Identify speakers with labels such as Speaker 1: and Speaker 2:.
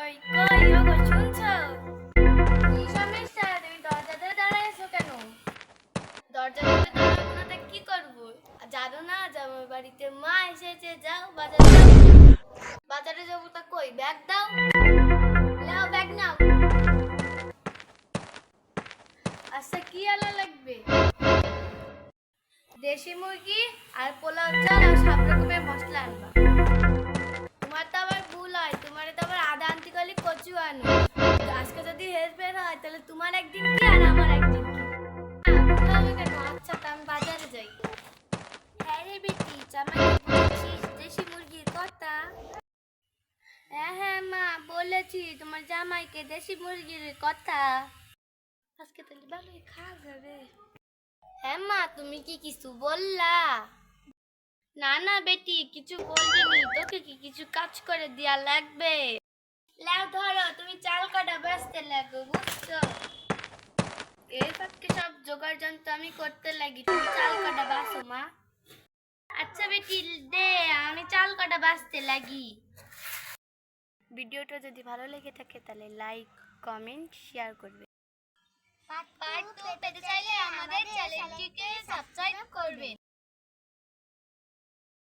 Speaker 1: ওই কই ওগো শুনছো? কি সমস্যা? তুমি দরজাতে দাঁড়াইছো কেন? দরজাতে দাঁড়াবো না তা কি করবো? জানো না জামাই বাড়িতে মা এসেছে, যাও বাজারে যাও। বাজারে যাবো তা কই ব্যাগ দাও, নাও ব্যাগ নাও। আচ্ছা কি আলা লাগবে? দেশি মুরগি আর পোলাও চাল আর সব রকমের মশলা আনবা। তোমার তো আবার ভুল হয়, তোমার তো আবার আদা আনতে গেলে কচু আনো। আজকে যদি হেরফের হয় তাহলে তোমার একদিন কি আর আমার একদিন কি? ভুল হবে কেন? আচ্ছা তা আমি বাজারে যাই। হ্যাঁ রে বেটি, জামাই বলছিস দেশি মুরগির কথা? হ্যাঁ হ্যাঁ মা, বলেছি তোমার জামাইকে দেশি মুরগির কথা। আজকে তাহলে ভালোই খাওয়া যাবে। হ্যাঁ মা, তুমি কি কিছু বললা? না না বেটি, কিছু বলিনি। তোকে কি কিছু কাজ করে দেয়া লাগবে? লাও ধরো, তুমি চাল কাটা ব্যস্ত লাগো, বুঝছো? এর ফাঁকে সব জোগাড় যন্ত্র আমি করতে লাগি, তুমি চাল কাটা বাসো মা। আচ্ছা বেটি দে, আমি চাল কাটা বাছতে লাগি। ভিডিওটা যদি ভালো লেগে থাকে তাহলে লাইক, কমেন্ট, শেয়ার করবে। পার্ট 2 পেতে চাইলে আমাদের চ্যানেলটিকে সাবস্ক্রাইব করবেন।